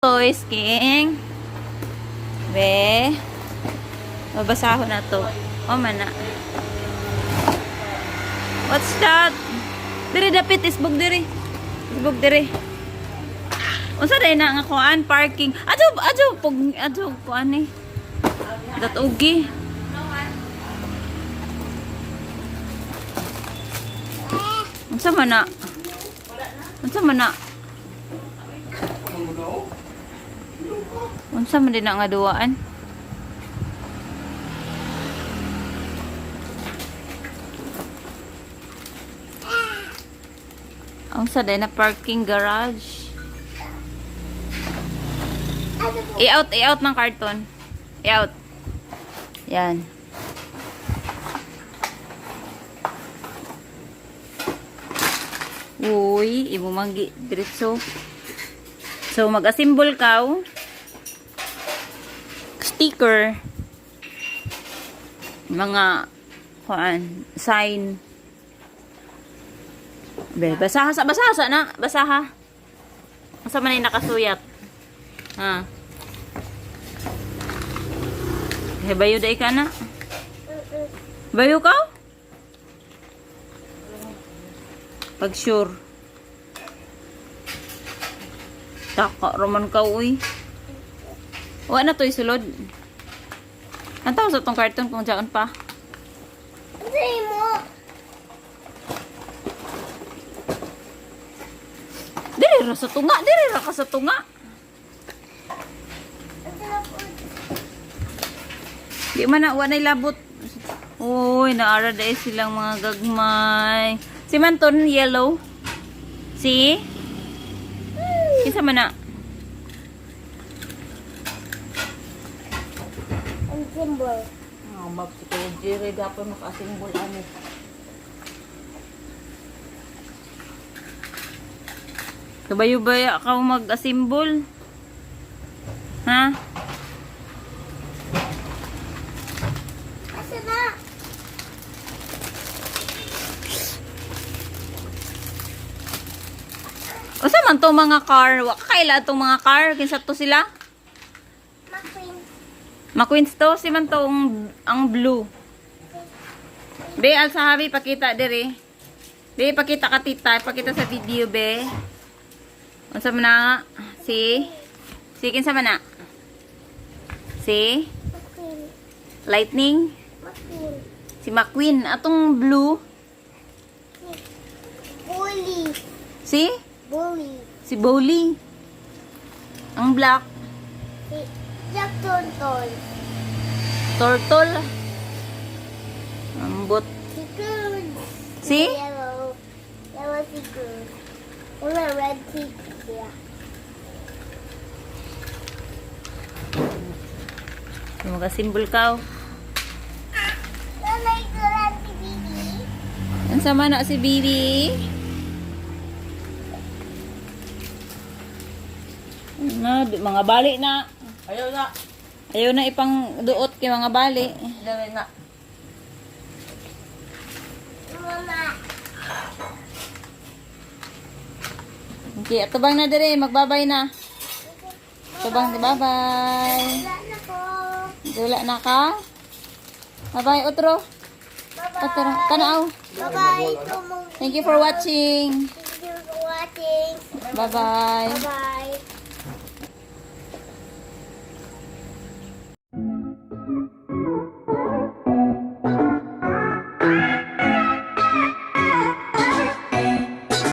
Toys King. Be. Mabasahon na to. O mana. What's that? Diri dapit isbog diri. Isbog diri. Unsa day na nga kuan parking. Adyo kuan ni. Datugi. Unsa man na? Unsa man na? Unsa man din na nga duwaan? Unsa day na parking garage? I-out ng karton. I-out. Yan. Uy, ibumanggi diretso. So mag-assemble ka sticker mga kuan sign. Be, basaha na, basaha. Asa man ay nakasuyat. Ha. Bayo day ka na. Bayo ka? Pag sure. Taka roman ka uy. Wa na to'y sulod. Ang tawag sa tong karton kung dyan pa. Hindi mo. Diri ra sa tunga. Diri ra ka sa tunga. Di man na, wanay labot. Uy, naara dahil silang mga gagmay. Si Manton, yellow. Si? Kisa man na. Ang symbol. Map si Kuya Jerry, dapat makasimbol ano. Kabayo-baya ka mag-asimbol? Ha? Asa na? O sa man to mga car? Kaila itong mga car? Kinsa to sila? Mcqueen. Mcqueen to? Si man to ang blue. Be, alsahabi, pakita diri. Be, pakita ka tita. Pakita sa video, be. Unsa man na? Si? Si, kinsa man na? Si? Mcqueen. Lightning? Mcqueen. Si Mcqueen. Atong blue? Bully. Si? Bully. Si Bowling. Ang black? Si Jack Turtle. Turtle. Ang bot. Si Goon. Si? Yellow. Yellow si Goon. Yellow red si yeah. Mag-asimbol ka. Nanay ko lang si Bibi. Ang sama na si Bibi. Na, mga bali na. Ayaw na. Ayaw na ipang duot kay mga bali. Dali na. Mama. Okay, atubang na dire, magbabay na. Atubang, bye-bye. Wala na po. Dula na ka. Bye-bye, otro. Otro, tanaw. Bye-bye. Thank you for watching. Thank you for watching. Bye-bye. Bye-bye.